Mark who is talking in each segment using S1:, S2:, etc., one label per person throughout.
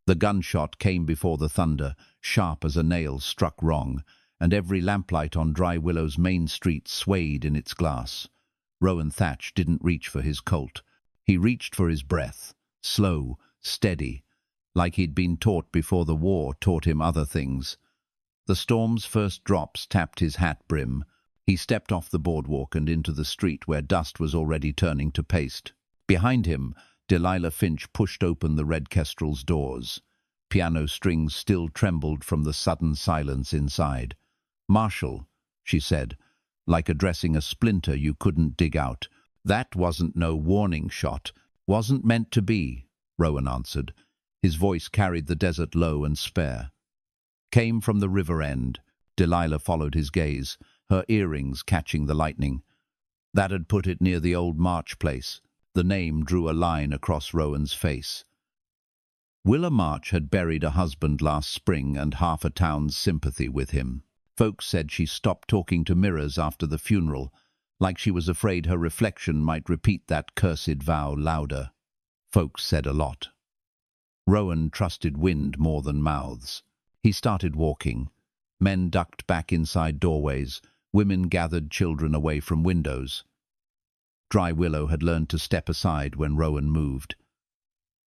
S1: The gunshot came before the thunder, sharp as a nail struck wrong, and every lamplight on Dry Willow's main street swayed in its glass. Rowan Thatch didn't reach for his Colt. He reached for his breath, slow, steady, like he'd been taught before the war taught him other things. The storm's first drops tapped his hat brim. He stepped off the boardwalk and into the street where dust was already turning to paste. Behind him, Delilah Finch pushed open the Red Kestrel's doors. Piano strings still trembled from the sudden silence inside. "Marshal," she said, like addressing a splinter you couldn't dig out. "That wasn't no warning shot. Wasn't meant to be," Rowan answered. His voice carried the desert low and spare. "Came from the river end." Delilah followed his gaze, her earrings catching the lightning. "That had put it near the old March place." The name drew a line across Rowan's face. Willa March had buried a husband last spring and half a town's sympathy with him. Folks said she stopped talking to mirrors after the funeral, like she was afraid her reflection might repeat that cursed vow louder. Folks said a lot. Rowan trusted wind more than mouths. He started walking. Men ducked back inside doorways. Women gathered children away from windows. Dry Willow had learned to step aside when Rowan moved.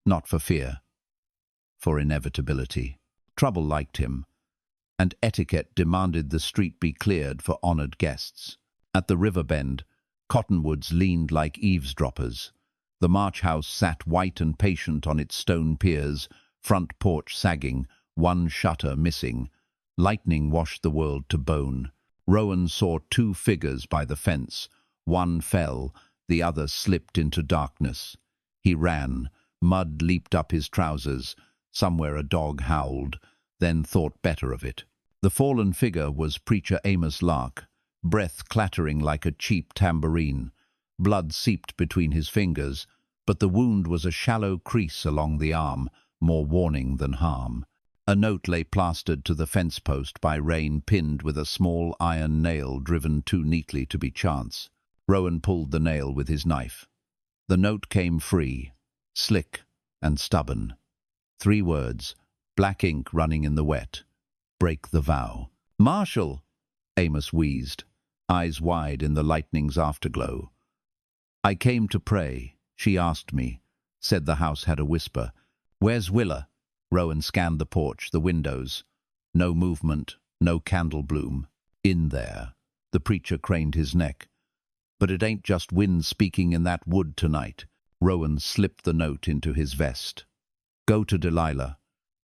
S1: Not for fear, for inevitability. Trouble liked him, and etiquette demanded the street be cleared for honored guests. At the river bend, cottonwoods leaned like eavesdroppers. The March house sat white and patient on its stone piers, front porch sagging, one shutter missing. Lightning washed the world to bone. Rowan saw two figures by the fence. One fell, the other slipped into darkness. He ran. Mud leaped up his trousers. Somewhere a dog howled, then thought better of it. The fallen figure was Preacher Amos Lark, breath clattering like a cheap tambourine. Blood seeped between his fingers, but the wound was a shallow crease along the arm, more warning than harm. A note lay plastered to the fence post by rain, pinned with a small iron nail driven too neatly to be chance. Rowan pulled the nail with his knife. The note came free, slick and stubborn. 3 words, black ink running in the wet. "Break the vow." "Marshal!" Amos wheezed, eyes wide in the lightning's afterglow. "I came to pray. She asked me," said the house had a whisper. "Where's Willa?" Rowan scanned the porch, the windows. No movement, no candle bloom. "In there." The preacher craned his neck. "But it ain't just wind speaking in that wood tonight." Rowan slipped the note into his vest. "Go to Delilah.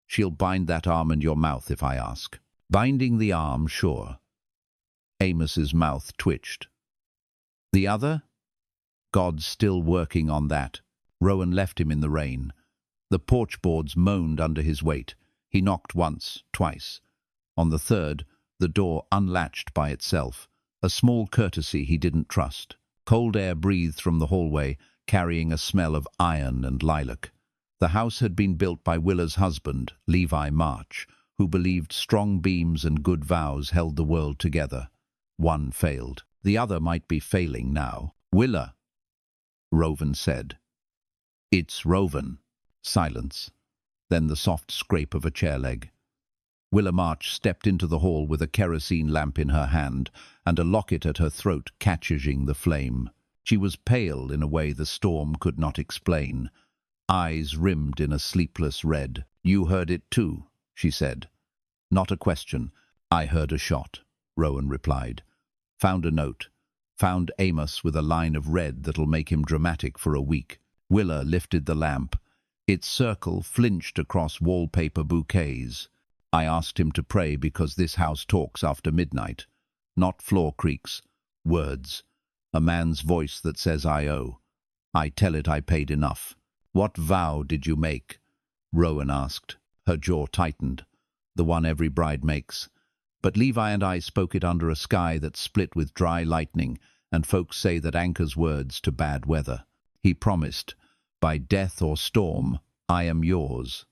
S1: She'll bind that arm and your mouth if I ask." "Binding the arm, sure." Amos's mouth twitched. "The other?" "God's still working on that." Rowan left him in the rain. The porch boards moaned under his weight. He knocked once, twice. On the third, the door unlatched by itself. A small courtesy he didn't trust. Cold air breathed from the hallway, carrying a smell of iron and lilac. The house had been built by Willa's husband, Levi March, who believed strong beams and good vows held the world together. One failed. The other might be failing now. "Willa," Rowan said. "It's Rowan." Silence. Then the soft scrape of a chair leg. Willa March stepped into the hall with a kerosene lamp in her hand and a locket at her throat catching the flame. She was pale in a way the storm could not explain, eyes rimmed in a sleepless red. "You heard it too," she said. Not a question. "I heard a shot," Rowan replied. "Found a note. Found Amos with a line of red that'll make him dramatic for a week." Willa lifted the lamp. Its circle flinched across wallpaper bouquets. "I asked him to pray because this house talks after midnight. Not floor creaks. Words. A man's voice that says I owe. I tell it I paid enough." "What vow did you make?" Rowan asked. Her jaw tightened. "The one every bride makes. But Levi and I spoke it under a sky that split with dry lightning, and folks say that anchors words to bad weather. He promised, 'By death or storm, I am yours.'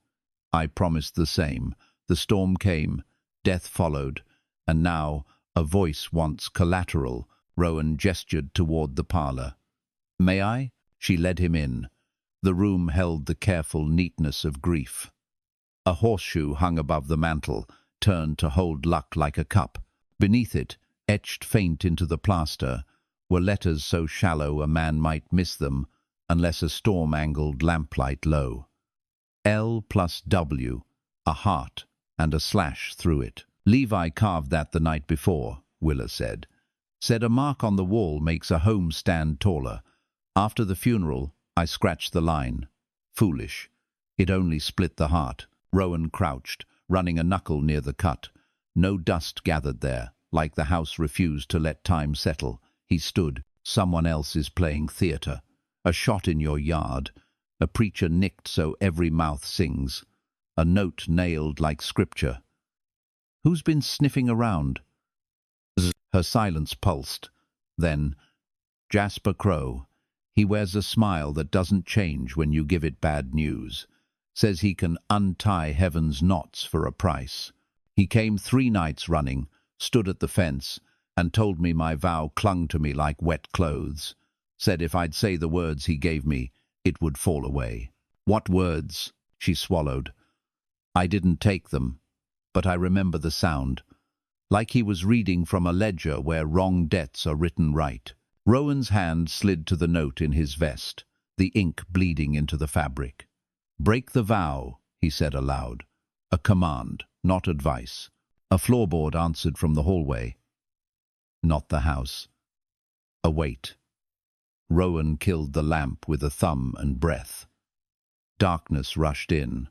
S1: I promised the same. The storm came, death followed, and now a voice wants collateral." Rowan gestured toward the parlor. "May I?" She led him in. The room held the careful neatness of grief. A horseshoe hung above the mantel, turned to hold luck like a cup. Beneath it, etched faint into the plaster, were letters so shallow a man might miss them unless a storm-angled lamplight low. L plus W, a heart and a slash through it. Levi carved that the night before, Willa said. Said a mark on the wall makes a home stand taller. After the funeral, I scratched the line. Foolish. It only split the heart. Rowan crouched, running a knuckle near the cut. No dust gathered there, like the house refused to let time settle. He stood. Someone else is playing theatre. A shot in your yard. A preacher nicked so every mouth sings. A note nailed like scripture. Who's been sniffing around? Her silence pulsed. Then, Jasper Crowe. He wears a smile that doesn't change when you give it bad news. Says he can untie heaven's knots for a price. He came 3 nights running, stood at the fence, and told me my vow clung to me like wet clothes. Said if I'd say the words he gave me, it would fall away. What words? She swallowed. I didn't take them, but I remember the sound. Like he was reading from a ledger where wrong debts are written right. Rowan's hand slid to the note in his vest, the ink bleeding into the fabric. Break the vow, he said aloud. A command, not advice. A floorboard answered from the hallway. Not the house. A wait. Rowan killed the lamp with a thumb and breath. Darkness rushed in.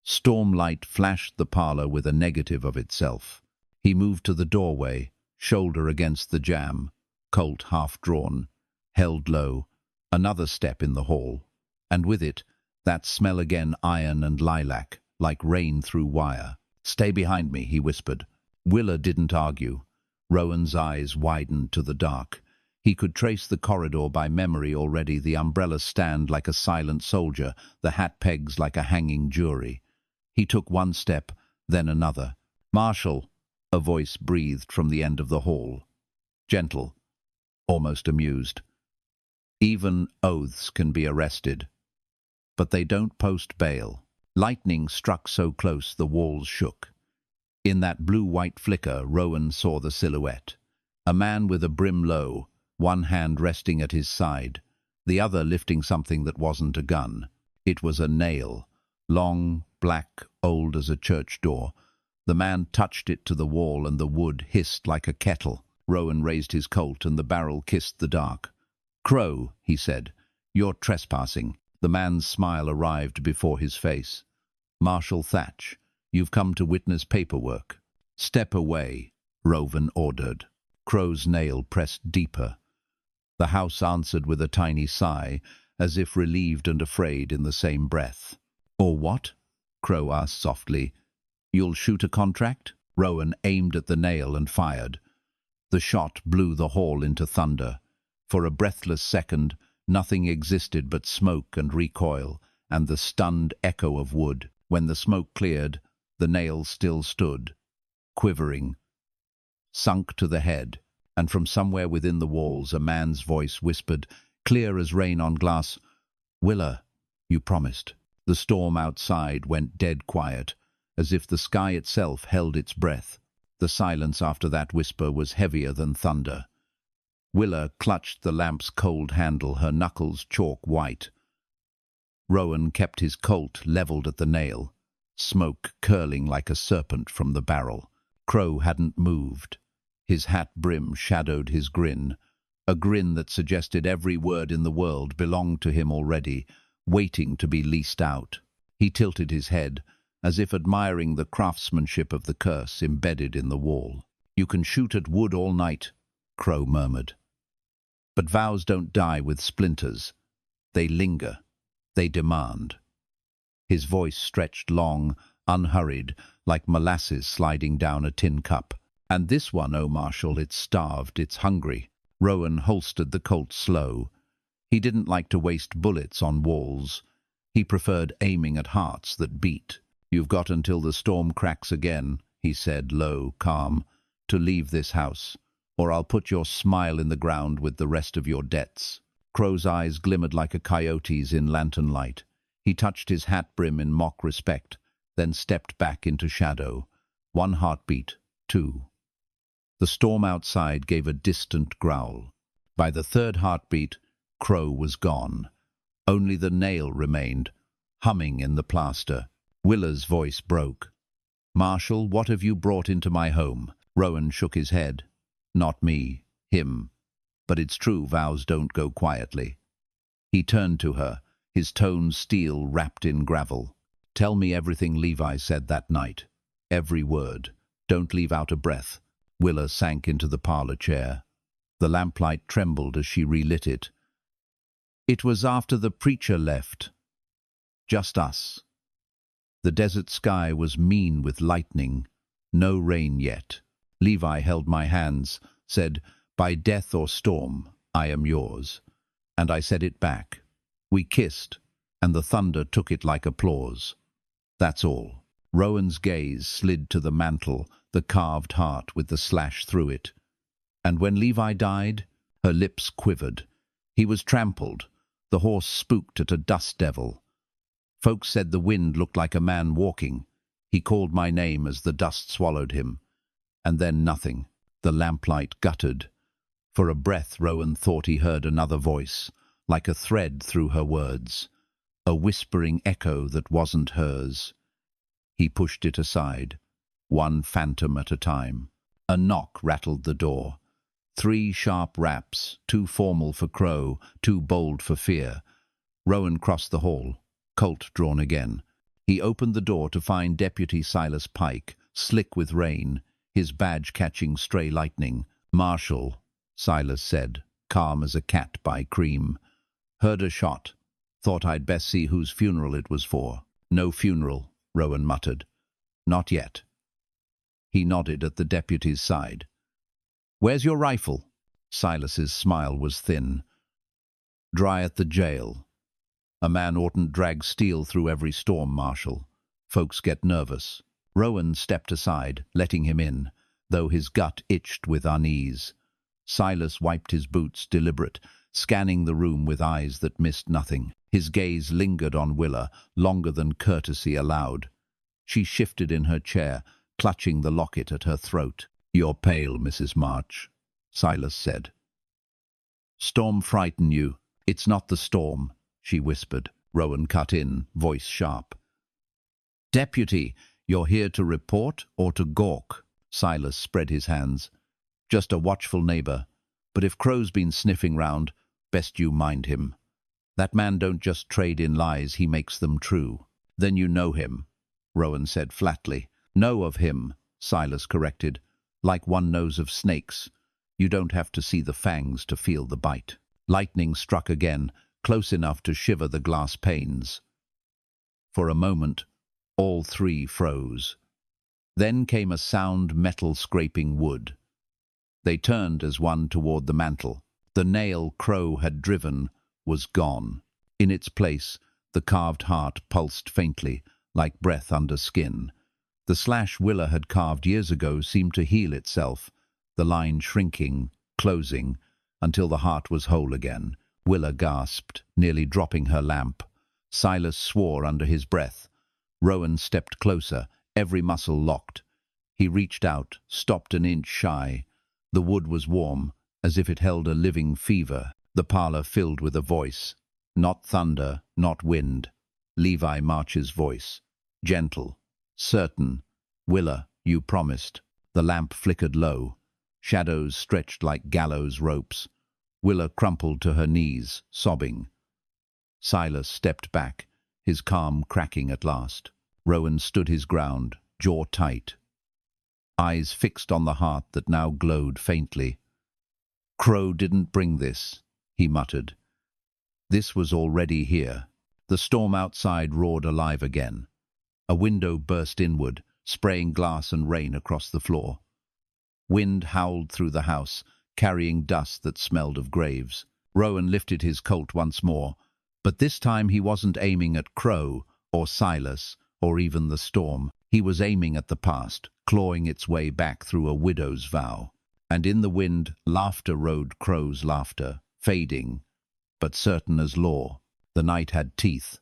S1: Stormlight flashed the parlor with a negative of itself. He moved to the doorway, shoulder against the jamb, Colt half-drawn, held low. Another step in the hall, and with it, that smell again, iron and lilac, like rain through wire. Stay behind me, he whispered. Willa didn't argue. Rowan's eyes widened to the dark. He could trace the corridor by memory already, the umbrella stand like a silent soldier, the hat pegs like a hanging jury. He took one step, then another. Marshal, a voice breathed from the end of the hall. Gentle, almost amused. Even oaths can be arrested, but they don't post bail. Lightning struck so close the walls shook. In that blue-white flicker, Rowan saw the silhouette. A man with a brim low, one hand resting at his side, the other lifting something that wasn't a gun. It was a nail, long, black, old as a church door. The man touched it to the wall and the wood hissed like a kettle. Rowan raised his Colt and the barrel kissed the dark. Crowe, he said, you're trespassing. The man's smile arrived before his face. Marshal Thatch, you've come to witness paperwork. Step away, Rowan ordered. Crowe's nail pressed deeper. The house answered with a tiny sigh, as if relieved and afraid in the same breath. Or what? Crowe asked softly. You'll shoot a contract? Rowan aimed at the nail and fired. The shot blew the hall into thunder. For a breathless second, nothing existed but smoke and recoil, and the stunned echo of wood. When the smoke cleared, the nail still stood, quivering, sunk to the head, and from somewhere within the walls a man's voice whispered, clear as rain on glass, Willa, you promised. The storm outside went dead quiet, as if the sky itself held its breath. The silence after that whisper was heavier than thunder. Willa clutched the lamp's cold handle, her knuckles chalk white. Rowan kept his Colt levelled at the nail, smoke curling like a serpent from the barrel. Crowe hadn't moved. His hat brim shadowed his grin, a grin that suggested every word in the world belonged to him already, waiting to be leased out. He tilted his head, as if admiring the craftsmanship of the curse embedded in the wall. You can shoot at wood all night, Crowe murmured. But vows don't die with splinters. They linger. They demand. His voice stretched long, unhurried, like molasses sliding down a tin cup. And this one, oh Marshal, it's starved, it's hungry. Rowan holstered the Colt slow. He didn't like to waste bullets on walls. He preferred aiming at hearts that beat. You've got until the storm cracks again, he said, low, calm, to leave this house, or I'll put your smile in the ground with the rest of your debts. Crowe's eyes glimmered like a coyote's in lantern light. He touched his hat brim in mock respect. then stepped back into shadow. 1 heartbeat, 2. The storm outside gave a distant growl. By the 3rd heartbeat, Crowe was gone. Only the nail remained, humming in the plaster. Willa's voice broke. "Marshal, what have you brought into my home?" Rowan shook his head. "Not me, him. But it's true vows don't go quietly." He turned to her, his tone steel wrapped in gravel. "Tell me everything Levi said that night. Every word. Don't leave out a breath." Willa sank into the parlor chair. The lamplight trembled as she relit it. "It was after the preacher left. Just us. The desert sky was mean with lightning. No rain yet. Levi held my hands, said, 'By death or storm, I am yours.' And I said it back. We kissed, and the thunder took it like applause. That's all." Rowan's gaze slid to the mantle, the carved heart with the slash through it. "And when Levi died," her lips quivered. "He was trampled. The horse spooked at a dust devil. Folks said the wind looked like a man walking. He called my name as the dust swallowed him. And then nothing." The lamplight guttered. For a breath, Rowan thought he heard another voice, like a thread through her words, a whispering echo that wasn't hers. He pushed it aside, one phantom at a time. A knock rattled the door. 3 sharp raps, too formal for Crowe, too bold for fear. Rowan crossed the hall, Colt drawn again. He opened the door to find Deputy Silas Pike, slick with rain, his badge catching stray lightning. "Marshal," Silas said, calm as a cat by cream. "Heard a shot. Thought I'd best see whose funeral it was for." "No funeral," Rowan muttered. "Not yet." He nodded at the deputy's side. "Where's your rifle?" Silas's smile was thin. "Dry at the jail. A man oughtn't drag steel through every storm, Marshal. Folks get nervous." Rowan stepped aside, letting him in, though his gut itched with unease. Silas wiped his boots, deliberate, scanning the room with eyes that missed nothing. His gaze lingered on Willa, longer than courtesy allowed. She shifted in her chair, clutching the locket at her throat. "You're pale, Mrs. March," Silas said. "Storm frighten you?" "It's not the storm," she whispered. Rowan cut in, voice sharp. "Deputy, you're here to report or to gawk?" Silas spread his hands. "Just a watchful neighbor. But if Crowe's been sniffing round, best you mind him. That man don't just trade in lies, he makes them true." "Then you know him," Rowan said flatly. "Know of him," Silas corrected, "like one knows of snakes. You don't have to see the fangs to feel the bite." Lightning struck again, close enough to shiver the glass panes. For a moment, all 3 froze. Then came a sound metal scraping wood. They turned as one toward the mantel. The nail Crowe had driven was gone. In its place, the carved heart pulsed faintly, like breath under skin. The slash Willa had carved years ago seemed to heal itself, the line shrinking, closing, until the heart was whole again. Willa gasped, nearly dropping her lamp. Silas swore under his breath. Rowan stepped closer, every muscle locked. He reached out, stopped an inch shy. The wood was warm, as if it held a living fever. The parlor filled with a voice. Not thunder, not wind. Levi March's voice. Gentle, certain. "Willa, you promised." The lamp flickered low. Shadows stretched like gallows ropes. Willa crumpled to her knees, sobbing. Silas stepped back, his calm cracking at last. Rowan stood his ground, jaw tight, eyes fixed on the heart that now glowed faintly. "Crowe didn't bring this," he muttered. "This was already here." The storm outside roared alive again. A window burst inward, spraying glass and rain across the floor. Wind howled through the house, carrying dust that smelled of graves. Rowan lifted his Colt once more, but this time he wasn't aiming at Crowe or Silas or even the storm. He was aiming at the past, clawing its way back through a widow's vow. And in the wind, laughter rode Crowe's laughter, fading, but certain as law. The night had teeth.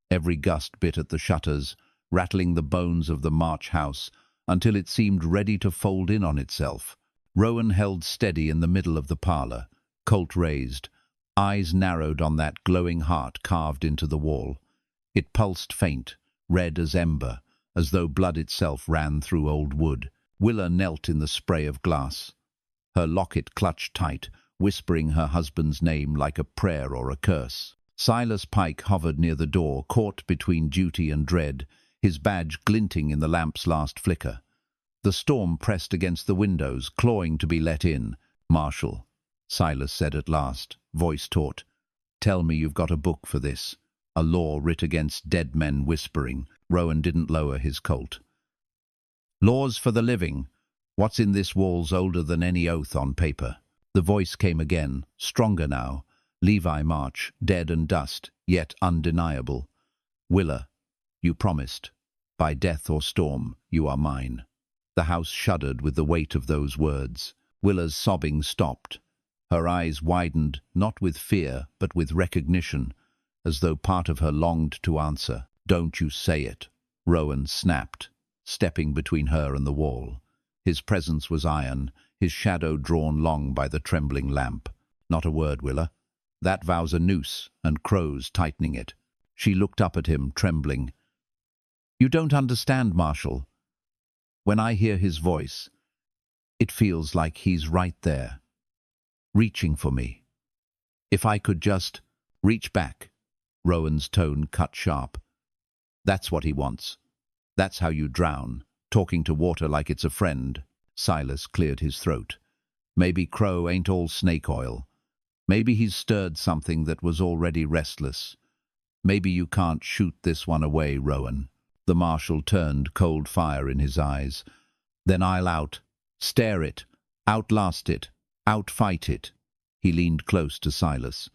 S1: Every gust bit at the shutters, rattling the bones of the March house until it seemed ready to fold in on itself. Rowan held steady in the middle of the parlour, Colt raised, eyes narrowed on that glowing heart carved into the wall. It pulsed faint, red as ember, as though blood itself ran through old wood. Willa knelt in the spray of glass, her locket clutched tight, whispering her husband's name like a prayer or a curse. Silas Pike hovered near the door, caught between duty and dread, his badge glinting in the lamp's last flicker. The storm pressed against the windows, clawing to be let in. "Marshal," Silas said at last, voice taut, "tell me you've got a book for this. A law writ against dead men whispering." Rowan didn't lower his Colt. "Laws for the living. What's in this wall's older than any oath on paper." The voice came again, stronger now. Levi March, dead and dust, yet undeniable. "Willa, you promised. By death or storm, you are mine." The house shuddered with the weight of those words. Willa's sobbing stopped. Her eyes widened, not with fear, but with recognition, as though part of her longed to answer. "Don't you say it," Rowan snapped, stepping between her and the wall. His presence was iron, his shadow drawn long by the trembling lamp. "Not a word, Willa. That vow's a noose, and Crowe's tightening it." She looked up at him, trembling. "You don't understand, Marshal. When I hear his voice, it feels like he's right there, reaching for me. If I could just reach back." Rowan's tone cut sharp. "That's what he wants. That's how you drown, talking to water like it's a friend." Silas cleared his throat. "Maybe Crowe ain't all snake oil. Maybe he's stirred something that was already restless. Maybe you can't shoot this one away, Rowan." The Marshal turned, cold fire in his eyes. "Then I'll stare it, outlast it, outfight it." He leaned close to Silas.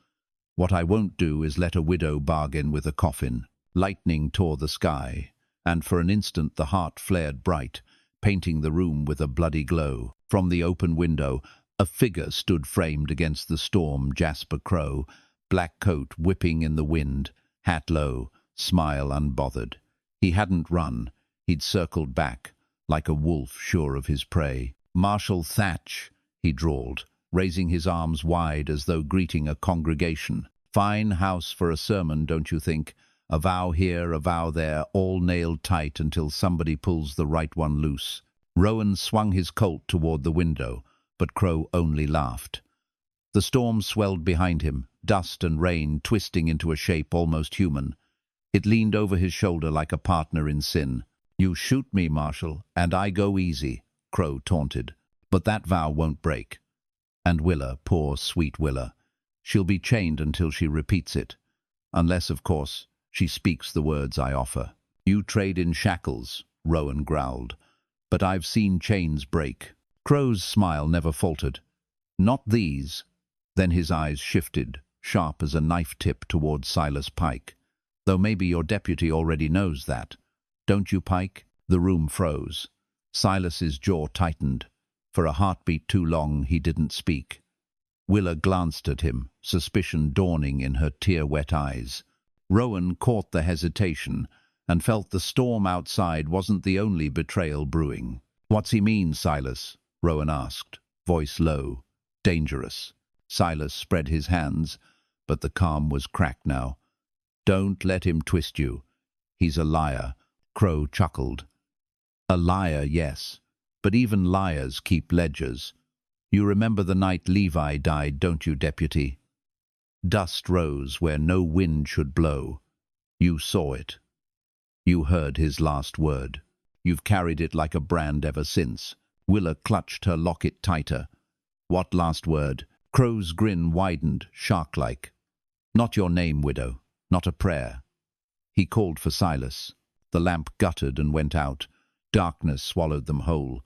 S1: "What I won't do is let a widow bargain with a coffin." Lightning tore the sky, and for an instant the heart flared bright, painting the room with a bloody glow. From the open window, a figure stood framed against the storm. Jasper Crowe, black coat whipping in the wind, hat low, smile unbothered. He hadn't run, he'd circled back, like a wolf sure of his prey. "Marshal Thatch," he drawled, raising his arms wide as though greeting a congregation. "Fine house for a sermon, don't you think? A vow here, a vow there, all nailed tight until somebody pulls the right one loose." Rowan swung his Colt toward the window, but Crowe only laughed. The storm swelled behind him, dust and rain twisting into a shape almost human. It leaned over his shoulder like a partner in sin. "You shoot me, Marshal, and I go easy," Crowe taunted. "But that vow won't break. And Willa, poor sweet Willa, she'll be chained until she repeats it. Unless, of course, she speaks the words I offer." "You trade in shackles," Rowan growled. "But I've seen chains break." Crowe's smile never faltered. "Not these." Then his eyes shifted, sharp as a knife tip toward Silas Pike. "Though maybe your deputy already knows that. Don't you, Pike?" The room froze. Silas's jaw tightened. For a heartbeat too long, he didn't speak. Willa glanced at him, suspicion dawning in her tear-wet eyes. Rowan caught the hesitation and felt the storm outside wasn't the only betrayal brewing. "What's he mean, Silas?" Rowan asked, voice low, dangerous. Silas spread his hands, but the calm was cracked now. "Don't let him twist you. He's a liar." Crowe chuckled. "A liar, yes, but even liars keep ledgers. You remember the night Levi died, don't you, Deputy? Dust rose where no wind should blow. You saw it. You heard his last word. You've carried it like a brand ever since." Willa clutched her locket tighter. "What last word?" Crowe's grin widened, shark-like. "Not your name, widow. Not a prayer." He called for Silas. The lamp guttered and went out. Darkness swallowed them whole.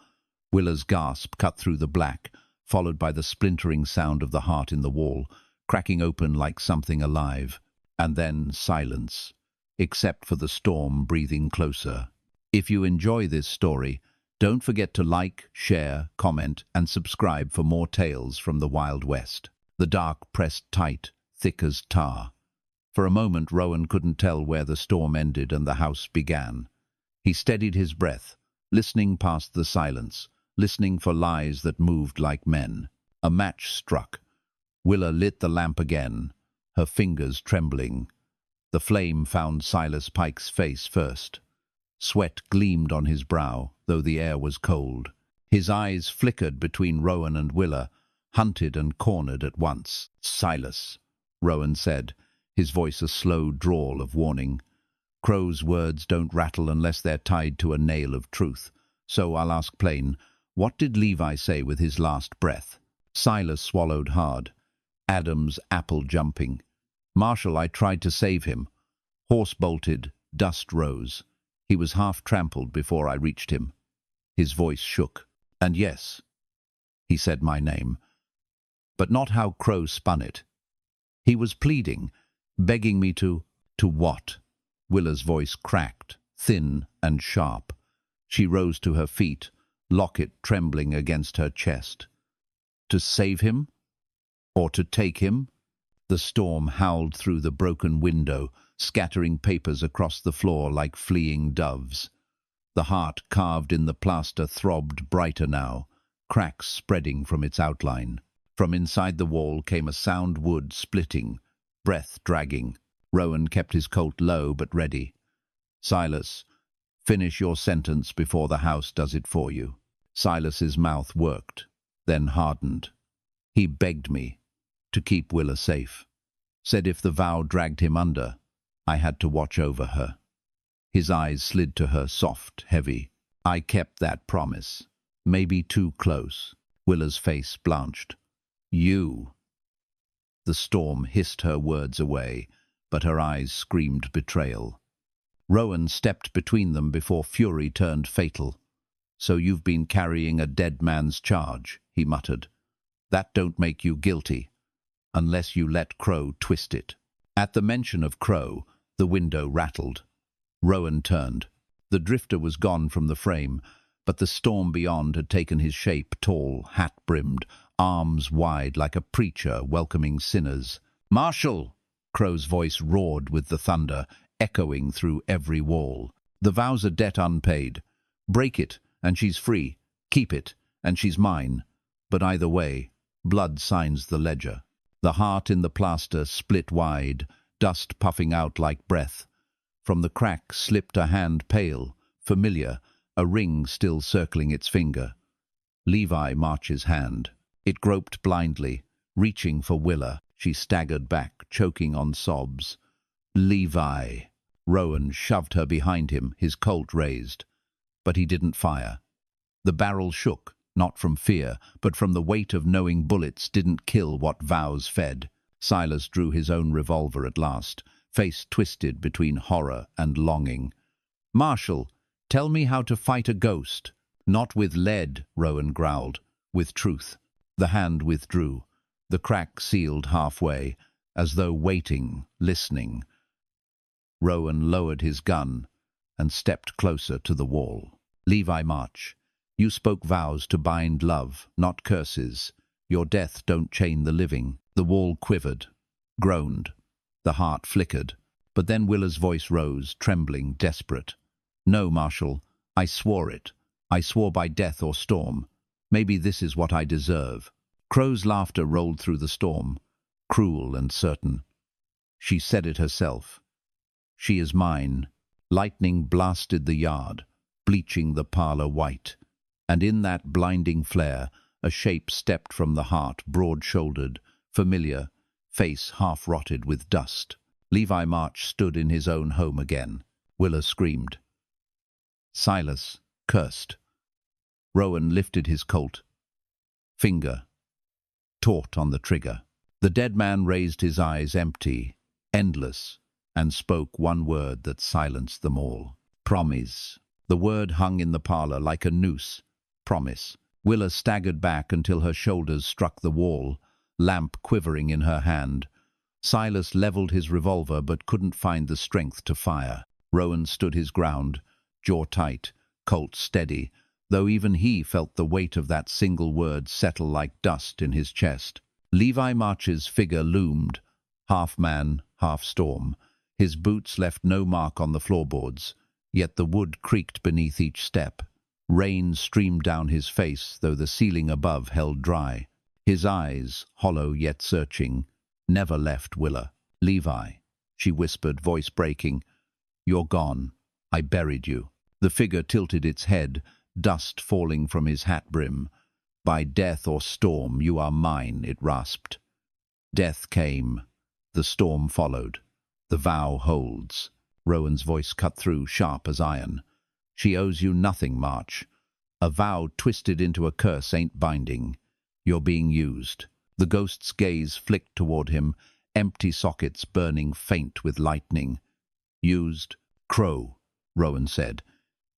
S1: Willa's gasp cut through the black, followed by the splintering sound of the heart in the wall, cracking open like something alive. And then silence, except for the storm breathing closer. If you enjoy this story, don't forget to like, share, comment, and subscribe for more tales from the Wild West. The dark pressed tight, thick as tar. For a moment, Rowan couldn't tell where the storm ended and the house began. He steadied his breath, listening past the silence, listening for lies that moved like men. A match struck. Willa lit the lamp again, her fingers trembling. The flame found Silas Pike's face first. Sweat gleamed on his brow, though the air was cold. His eyes flickered between Rowan and Willa, hunted and cornered at once. "Silas," Rowan said, his voice a slow drawl of warning. "Crowe's words don't rattle unless they're tied to a nail of truth. So I'll ask plain, what did Levi say with his last breath?" Silas swallowed hard. Adam's apple jumping. "Marshal, I tried to save him. Horse bolted, dust rose. He was half trampled before I reached him." His voice shook. "And yes," he said my name, but not how Crowe spun it. He was pleading, begging me to what? Willa's voice cracked, thin and sharp. She rose to her feet, locket trembling against her chest. To save him? Or to take him? The storm howled through the broken window, scattering papers across the floor like fleeing doves. The heart carved in the plaster throbbed brighter now, cracks spreading from its outline. From inside the wall came a sound wood splitting, breath dragging. Rowan kept his Colt low but ready. "Silas, finish your sentence before the house does it for you." Silas's mouth worked, then hardened. He begged me to keep Willa safe. Said if the vow dragged him under, I had to watch over her. His eyes slid to her, soft, heavy. I kept that promise. Maybe too close. Willa's face blanched. "You." The storm hissed her words away, but her eyes screamed betrayal. Rowan stepped between them before fury turned fatal. "So you've been carrying a dead man's charge," he muttered. "That don't make you guilty, unless you let Crowe twist it." At the mention of Crowe, the window rattled. Rowan turned. The drifter was gone from the frame, but the storm beyond had taken his shape, tall, hat-brimmed, arms wide like a preacher welcoming sinners. "Marshal!" Crowe's voice roared with the thunder, echoing through every wall. "The vow's a debt unpaid. Break it, and she's free. Keep it, and she's mine. But either way, blood signs the ledger." The heart in the plaster split wide, dust puffing out like breath. From the crack slipped a hand pale, familiar, a ring still circling its finger. Levi March's hand. It groped blindly, reaching for Willa. She staggered back, choking on sobs. "Levi!" Rowan shoved her behind him, his Colt raised. But he didn't fire. The barrel shook, not from fear, but from the weight of knowing bullets didn't kill what vows fed. Silas drew his own revolver at last, face twisted between horror and longing. "Marshal, tell me how to fight a ghost." "Not with lead," Rowan growled, "with truth." The hand withdrew. The crack sealed halfway, as though waiting, listening. Rowan lowered his gun and stepped closer to the wall. "Levi March, you spoke vows to bind love, not curses. Your death don't chain the living." The wall quivered, groaned. The heart flickered. But then Willa's voice rose, trembling, desperate. "No, Marshal, I swore it. I swore by death or storm. Maybe this is what I deserve." Crowe's laughter rolled through the storm, cruel and certain. "She said it herself. She is mine." Lightning blasted the yard, bleaching the parlor white. And in that blinding flare, a shape stepped from the heart, broad-shouldered, familiar, face half-rotted with dust. Levi March stood in his own home again. Willa screamed. Silas cursed. Rowan lifted his Colt. Finger taut on the trigger. The dead man raised his eyes empty, endless, and spoke one word that silenced them all. "Promise." The word hung in the parlor like a noose. Promise. Willa staggered back until her shoulders struck the wall, lamp quivering in her hand. Silas leveled his revolver but couldn't find the strength to fire. Rowan stood his ground, jaw tight, Colt steady, though even he felt the weight of that single word settle like dust in his chest. Levi March's figure loomed, half man, half storm. His boots left no mark on the floorboards. yet the wood creaked beneath each step. Rain streamed down his face, though the ceiling above held dry. His eyes, hollow yet searching, never left Willa. "Levi," she whispered, voice breaking. "You're gone. I buried you." The figure tilted its head, dust falling from his hat brim. "By death or storm, you are mine," it rasped. Death came. The storm followed. "The vow holds." Rowan's voice cut through, sharp as iron. "She owes you nothing, March. A vow twisted into a curse ain't binding. You're being used." The ghost's gaze flicked toward him, empty sockets burning faint with lightning. "Used? Crowe," Rowan said.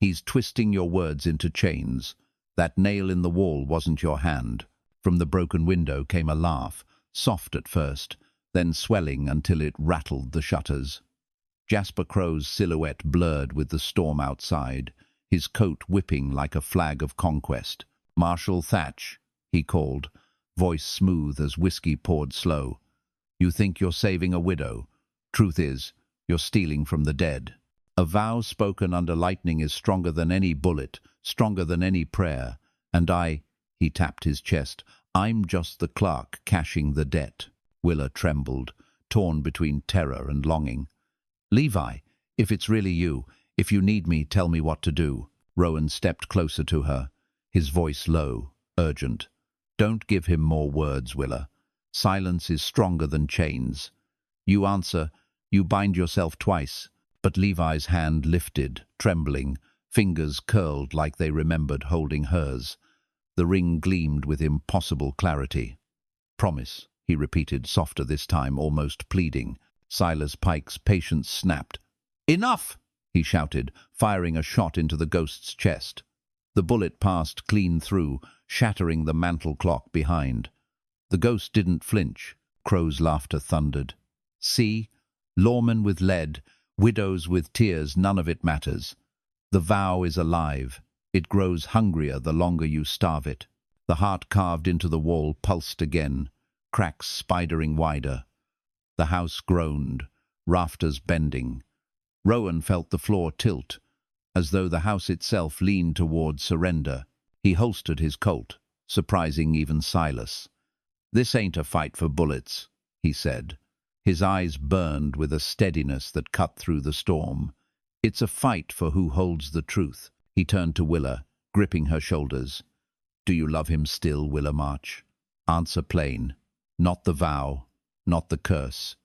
S1: "He's twisting your words into chains. That nail in the wall wasn't your hand." From the broken window came a laugh, soft at first, then swelling until it rattled the shutters. Jasper Crowe's silhouette blurred with the storm outside, his coat whipping like a flag of conquest. "Marshal Thatch," he called, voice smooth as whiskey poured slow. "You think you're saving a widow. Truth is, you're stealing from the dead. A vow spoken under lightning is stronger than any bullet, stronger than any prayer. And he tapped his chest, I'm just the clerk cashing the debt." Willa trembled, torn between terror and longing. "Levi, if it's really you, if you need me, tell me what to do." Rowan stepped closer to her, his voice low, urgent. "Don't give him more words, Willa. Silence is stronger than chains. You answer, you bind yourself twice." But Levi's hand lifted, trembling, fingers curled like they remembered holding hers. The ring gleamed with impossible clarity. "Promise," he repeated, softer this time, almost pleading. Silas Pike's patience snapped. "Enough!" he shouted, firing a shot into the ghost's chest. The bullet passed clean through, shattering the mantel clock behind. The ghost didn't flinch. Crowe's laughter thundered. "See? Lawman with lead, widows with tears, none of it matters. The vow is alive. It grows hungrier the longer you starve it." The heart carved into the wall pulsed again, cracks spidering wider. The house groaned, rafters bending. Rowan felt the floor tilt, as though the house itself leaned toward surrender. He holstered his Colt, surprising even Silas. "This ain't a fight for bullets," he said. His eyes burned with a steadiness that cut through the storm. "It's a fight for who holds the truth." He turned to Willa, gripping her shoulders. "Do you love him still, Willa March? Answer plain. Not the vow, not the curse.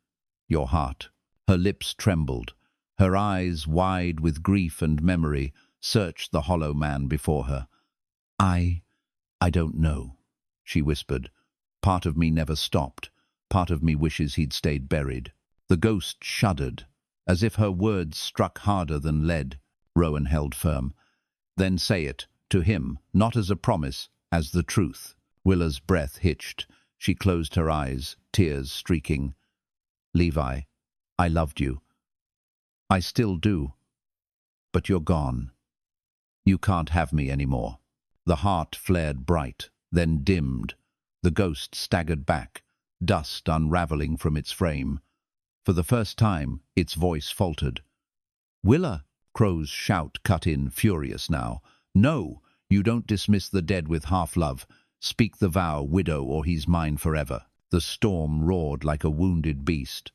S1: Your heart." Her lips trembled. Her eyes, wide with grief and memory, searched the hollow man before her. I don't know," she whispered. "Part of me never stopped. Part of me wishes he'd stayed buried." The ghost shuddered, as if her words struck harder than lead. Rowan held firm. "Then say it, to him, not as a promise, as the truth." Willa's breath hitched. She closed her eyes, tears streaking. "Levi, I loved you. I still do. But you're gone. You can't have me anymore." The heart flared bright, then dimmed. The ghost staggered back, dust unraveling from its frame. For the first time, its voice faltered. "Willa!" Crowe's shout cut in, furious now. "No! You don't dismiss the dead with half-love. Speak the vow, widow, or he's mine forever." The storm roared like a wounded beast.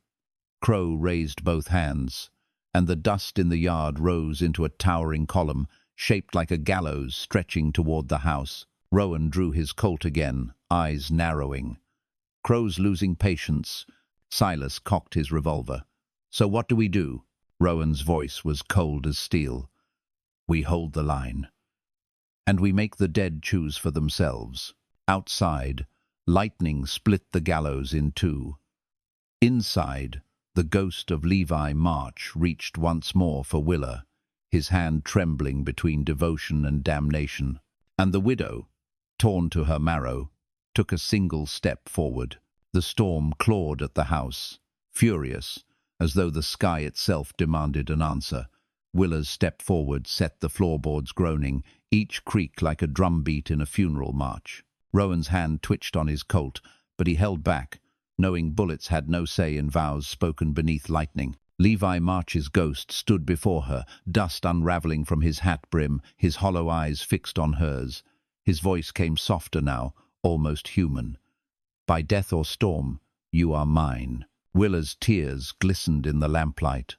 S1: Crowe raised both hands, and the dust in the yard rose into a towering column, shaped like a gallows stretching toward the house. Rowan drew his Colt again, eyes narrowing. Crowe's losing patience. Silas cocked his revolver. "So what do we do?" Rowan's voice was cold as steel. "We hold the line. And we make the dead choose for themselves." Outside, lightning split the gallows in two. Inside, the ghost of Levi March reached once more for Willa, his hand trembling between devotion and damnation. And the widow, torn to her marrow, took a single step forward. The storm clawed at the house, furious, as though the sky itself demanded an answer. Willa's step forward set the floorboards groaning, each creak like a drumbeat in a funeral march. Rowan's hand twitched on his Colt, but he held back, knowing bullets had no say in vows spoken beneath lightning. Levi March's ghost stood before her, dust unraveling from his hat brim, his hollow eyes fixed on hers. His voice came softer now, almost human. "By death or storm, you are mine." Willa's tears glistened in the lamplight.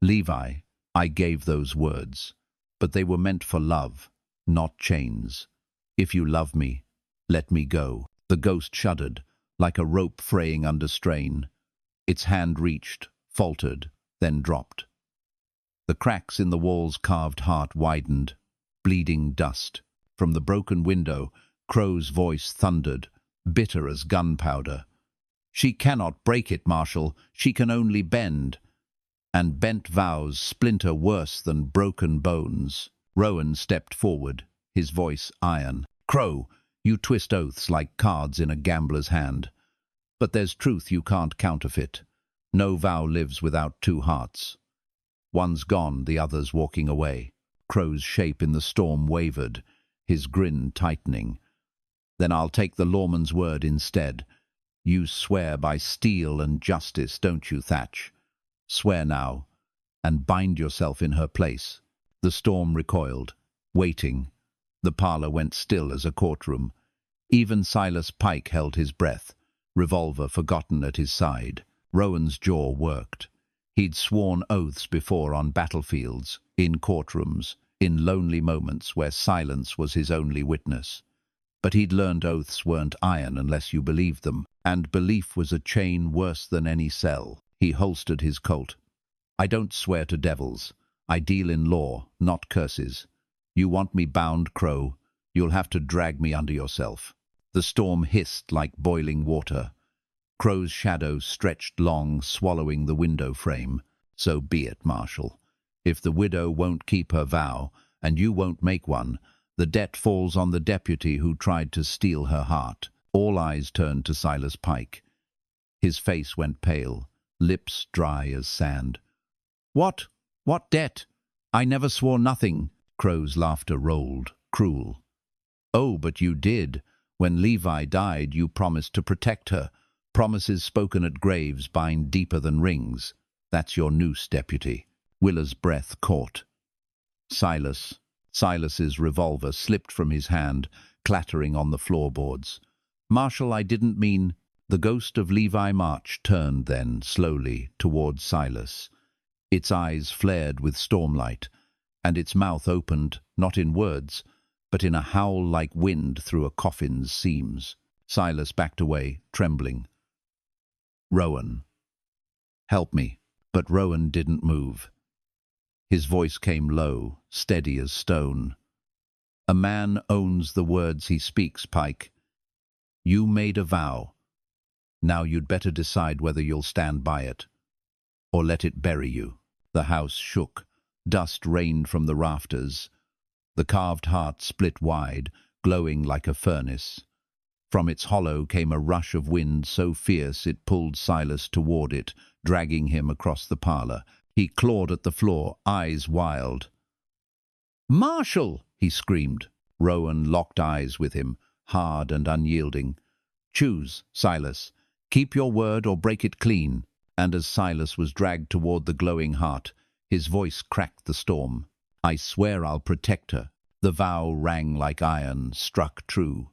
S1: "Levi, I gave those words, but they were meant for love, not chains. If you love me, let me go." The ghost shuddered, like a rope fraying under strain. Its hand reached, faltered, then dropped. The cracks in the wall's carved heart widened, bleeding dust. From the broken window, Crowe's voice thundered, bitter as gunpowder. "She cannot break it, Marshal. She can only bend. And bent vows splinter worse than broken bones." Rowan stepped forward, his voice iron. "Crowe, you twist oaths like cards in a gambler's hand. But there's truth you can't counterfeit. No vow lives without two hearts. One's gone, the other's walking away." Crowe's shape in the storm wavered, his grin tightening. "Then I'll take the lawman's word instead. You swear by steel and justice, don't you, Thatch? Swear now, and bind yourself in her place." The storm recoiled, waiting. The parlour went still as a courtroom. Even Silas Pike held his breath, revolver forgotten at his side. Rowan's jaw worked. He'd sworn oaths before on battlefields, in courtrooms, in lonely moments where silence was his only witness. But he'd learned oaths weren't iron unless you believed them, and belief was a chain worse than any cell. He holstered his Colt. "I don't swear to devils. I deal in law, not curses. You want me bound, Crowe? You'll have to drag me under yourself." The storm hissed like boiling water. Crowe's shadow stretched long, swallowing the window frame. "So be it, Marshal. If the widow won't keep her vow, and you won't make one, the debt falls on the deputy who tried to steal her heart." All eyes turned to Silas Pike. His face went pale, lips dry as sand. What? What debt? I never swore nothing." Crowe's laughter rolled, cruel. "Oh, but you did. When Levi died, you promised to protect her. Promises spoken at graves bind deeper than rings. That's your noose, deputy." Willa's breath caught. Silas's revolver slipped from his hand, clattering on the floorboards. "Marshal, I didn't mean—" The ghost of Levi March turned then, slowly, towards Silas. Its eyes flared with stormlight, and its mouth opened, not in words, but in a howl like wind through a coffin's seams. Silas backed away, trembling. "Rowan, help me." But Rowan didn't move. His voice came low, steady as stone. "A man owns the words he speaks, Pike. You made a vow. Now you'd better decide whether you'll stand by it, or let it bury you." The house shook. Dust rained from the rafters. The carved heart split wide, glowing like a furnace. From its hollow came a rush of wind so fierce it pulled Silas toward it, dragging him across the parlour. He clawed at the floor, eyes wild. "Marshal!" he screamed. Rowan locked eyes with him, hard and unyielding. "Choose, Silas. Keep your word or break it clean." And as Silas was dragged toward the glowing heart, his voice cracked the storm. "I swear I'll protect her." The vow rang like iron, struck true.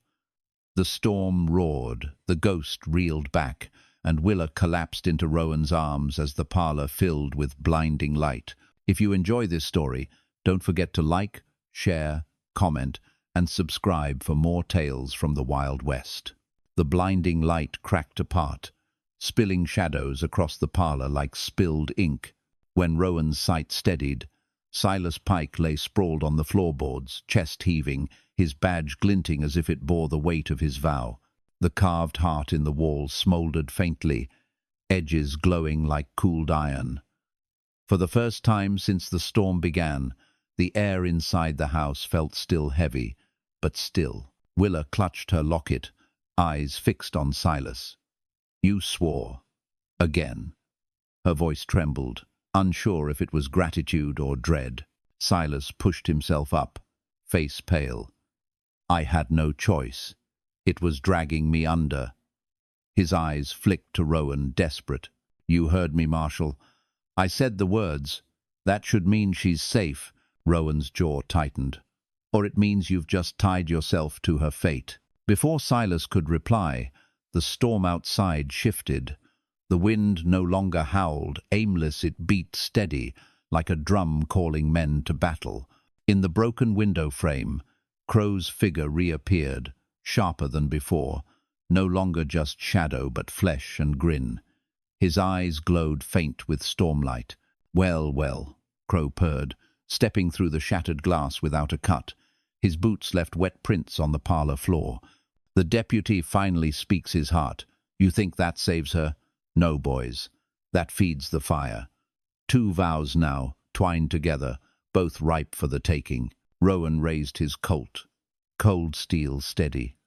S1: The storm roared, the ghost reeled back, and Willa collapsed into Rowan's arms as the parlour filled with blinding light. If you enjoy this story, don't forget to like, share, comment, and subscribe for more tales from the Wild West. The blinding light cracked apart, spilling shadows across the parlour like spilled ink. When Rowan's sight steadied, Silas Pike lay sprawled on the floorboards, chest heaving, his badge glinting as if it bore the weight of his vow. The carved heart in the wall smouldered faintly, edges glowing like cooled iron. For the first time since the storm began, the air inside the house felt still heavy, but still. Willa clutched her locket, eyes fixed on Silas. "You swore." Again. Her voice trembled, unsure if it was gratitude or dread. Silas pushed himself up, face pale. "I had no choice. It was dragging me under." His eyes flicked to Rowan, desperate. "You heard me, Marshal. I said the words. That should mean she's safe. Rowan's jaw tightened. Or it means you've just tied yourself to her fate. Before Silas could reply, the storm outside shifted. The wind no longer howled. Aimless, it beat steady, like a drum calling men to battle. In the broken window frame, Crowe's figure reappeared, sharper than before, no longer just shadow but flesh and grin. His eyes glowed faint with stormlight. Well, well, Crowe purred, stepping through the shattered glass without a cut. His boots left wet prints on the parlor floor. The deputy finally speaks his heart. You think that saves her? No, boys. That feeds the fire. 2 vows now, twined together, both ripe for the taking. Rowan raised his Colt. Cold steel steady.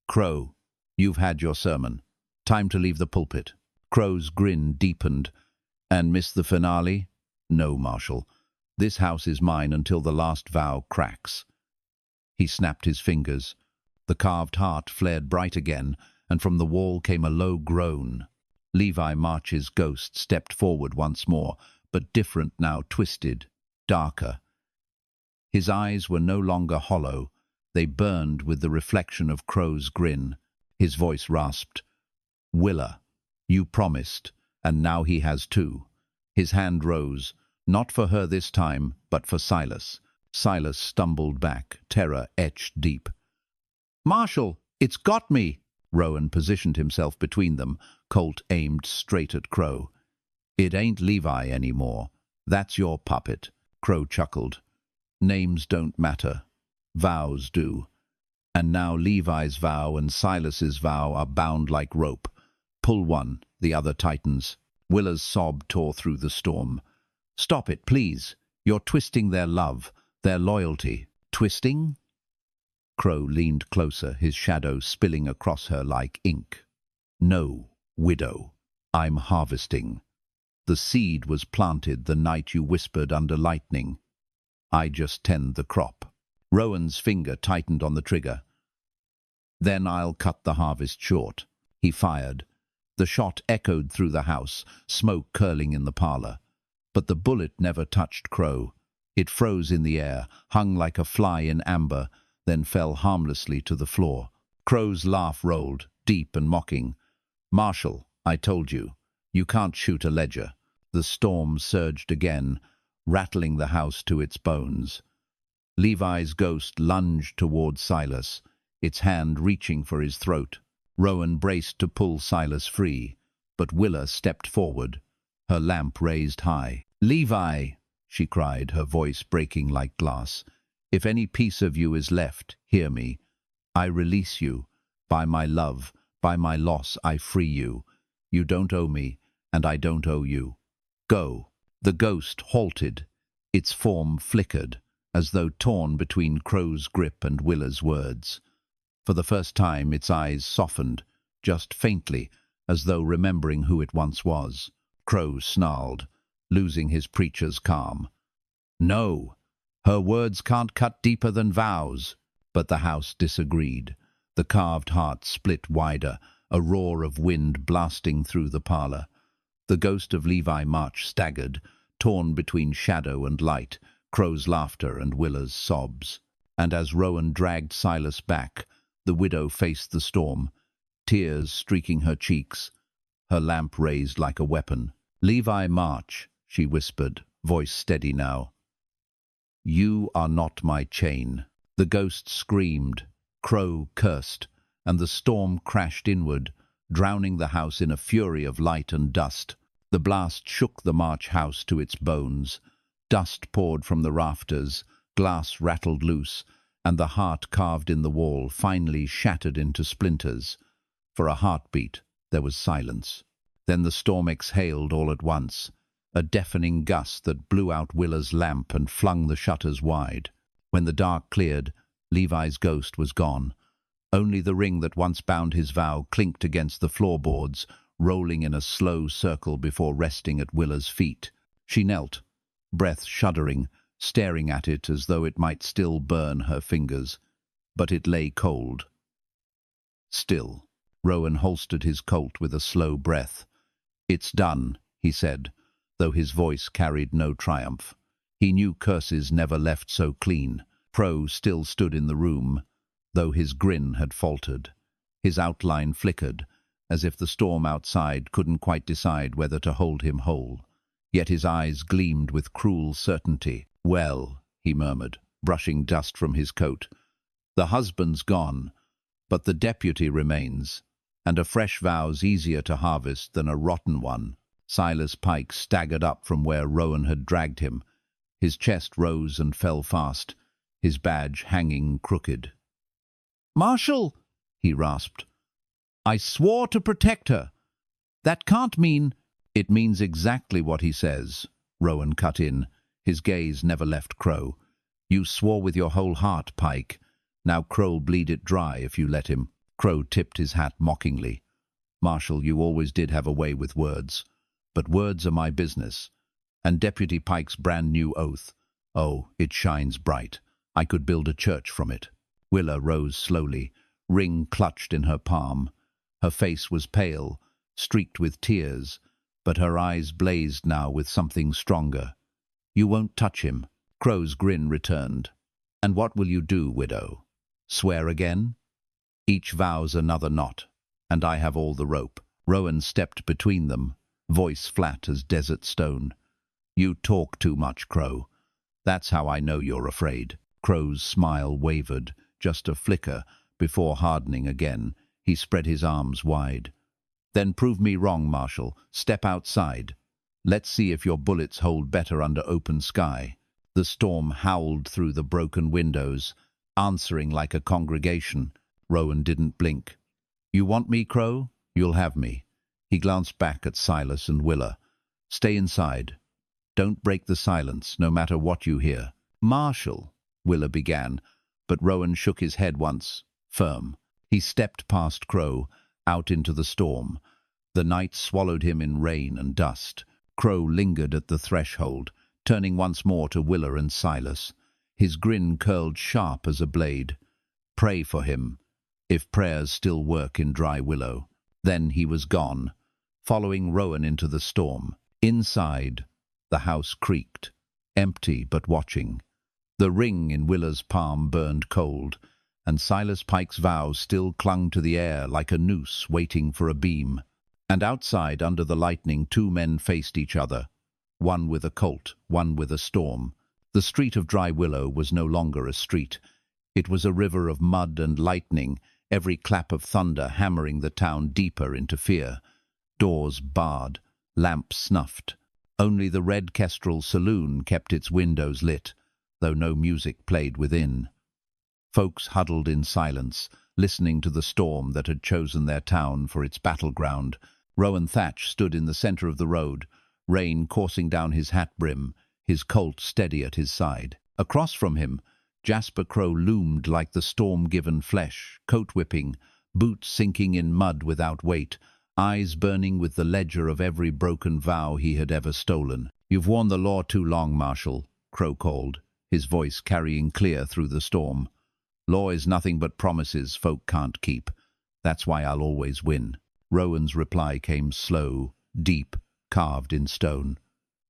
S1: Crowe, you've had your sermon. Time to leave the pulpit. Crowe's grin deepened. And miss the finale? No, Marshal. This house is mine until the last vow cracks. He snapped his fingers. The carved heart flared bright again, and from the wall came a low groan. Levi March's ghost stepped forward once more, but different now, twisted, darker. His eyes were no longer hollow. They burned with the reflection of Crowe's grin. His voice rasped. Willa, you promised, and now he has too. His hand rose, not for her this time, but for Silas. Silas stumbled back, terror etched deep. Marshal, it's got me! Rowan positioned himself between them, Colt aimed straight at Crowe. It ain't Levi anymore. That's your puppet. Crowe chuckled. Names don't matter. Vows do. And now Levi's vow and Silas's vow are bound like rope. Pull one, the other tightens. Willa's sob tore through the storm. Stop it, please. You're twisting their love, their loyalty. Twisting? Crowe leaned closer, his shadow spilling across her like ink. No, widow. I'm harvesting. The seed was planted the night you whispered under lightning. I just tend the crop. Rowan's finger tightened on the trigger. Then I'll cut the harvest short. He fired. The shot echoed through the house, smoke curling in the parlor. But the bullet never touched Crowe. It froze in the air, hung like a fly in amber, then fell harmlessly to the floor. Crowe's laugh rolled, deep and mocking. Marshal, I told you. You can't shoot a ledger. The storm surged again, rattling the house to its bones. Levi's ghost lunged toward Silas, its hand reaching for his throat. Rowan braced to pull Silas free, but Willa stepped forward, her lamp raised high. Levi, she cried, her voice breaking like glass. If any piece of you is left, hear me. I release you. By my love, by my loss, I free you. You don't owe me, and I don't owe you. Go. The ghost halted. Its form flickered, as though torn between Crowe's grip and Willa's words. For the first time, its eyes softened, just faintly, as though remembering who it once was. Crowe snarled, losing his preacher's calm. No, her words can't cut deeper than vows. But the house disagreed. The carved heart split wider, a roar of wind blasting through the parlor. The ghost of Levi March staggered, torn between shadow and light, Crowe's laughter and Willa's sobs. And as Rowan dragged Silas back, the widow faced the storm, tears streaking her cheeks, her lamp raised like a weapon. Levi March, she whispered, voice steady now. You are not my chain. The ghost screamed, Crowe cursed, and the storm crashed inward, drowning the house in a fury of light and dust. The blast shook the March house to its bones. Dust poured from the rafters, glass rattled loose, and the heart carved in the wall finally shattered into splinters. For a heartbeat, there was silence. Then the storm exhaled all at once, a deafening gust that blew out Willa's lamp and flung the shutters wide. When the dark cleared, Levi's ghost was gone. Only the ring that once bound his vow clinked against the floorboards, rolling in a slow circle before resting at Willa's feet. She knelt, breath shuddering, staring at it as though it might still burn her fingers. But it lay cold. Still. Rowan holstered his Colt with a slow breath. It's done, he said. though his voice carried no triumph. He knew curses never left so clean. Crowe still stood in the room, though his grin had faltered. His outline flickered, as if the storm outside couldn't quite decide whether to hold him whole. Yet his eyes gleamed with cruel certainty. "Well," he murmured, brushing dust from his coat, "the husband's gone, but the deputy remains, and a fresh vow's easier to harvest than a rotten one." Silas Pike staggered up from where Rowan had dragged him. His chest rose and fell fast, his badge hanging crooked. "Marshal," he rasped, "I swore to protect her. That can't mean—" "It means exactly what he says," Rowan cut in. His gaze never left Crowe. "You swore with your whole heart, Pike. Now Crowe'll bleed it dry if you let him." Crowe tipped his hat mockingly. "Marshal, you always did have a way with words. But words are my business. And Deputy Pike's brand new oath. Oh, it shines bright. I could build a church from it." Willa rose slowly, ring clutched in her palm. Her face was pale, streaked with tears, but her eyes blazed now with something stronger. "You won't touch him." Crowe's grin returned. "And what will you do, widow? Swear again?" "Each vows another knot, and I have all the rope." Rowan stepped between them, voice flat as desert stone. "You talk too much, Crowe. That's how I know you're afraid." Crowe's smile wavered, just a flicker, before hardening again. He spread his arms wide. "Then prove me wrong, Marshal. Step outside. Let's see if your bullets hold better under open sky." The storm howled through the broken windows, answering like a congregation. Rowan didn't blink. "You want me, Crowe? You'll have me." He glanced back at Silas and Willa. "Stay inside. Don't break the silence, no matter what you hear." "Marshal," Willa began, but Rowan shook his head once, firm. He stepped past Crowe, out into the storm. The night swallowed him in rain and dust. Crowe lingered at the threshold, turning once more to Willa and Silas. His grin curled sharp as a blade. Pray for him, if prayers still work in Dry Willow. Then he was gone, following Rowan into the storm. Inside, the house creaked, empty but watching. The ring in Willa's palm burned cold, and Silas Pike's vow still clung to the air like a noose waiting for a beam. And outside, under the lightning, two men faced each other, one with a Colt, one with a storm. The street of Dry Willow was no longer a street. It was a river of mud and lightning, every clap of thunder hammering the town deeper into fear. Doors barred, lamps snuffed. Only the Red Kestrel saloon kept its windows lit, though no music played within. Folks huddled in silence, listening to the storm that had chosen their town for its battleground. Rowan Thatch stood in the center of the road, rain coursing down his hat brim, his Colt steady at his side. Across from him, Jasper Crowe loomed like the storm-given flesh, coat whipping, boots sinking in mud without weight, eyes burning with the ledger of every broken vow he had ever stolen. "You've worn the law too long, Marshal," Crowe called, his voice carrying clear through the storm. "Law is nothing but promises folk can't keep. That's why I'll always win." Rowan's reply came slow, deep, carved in stone.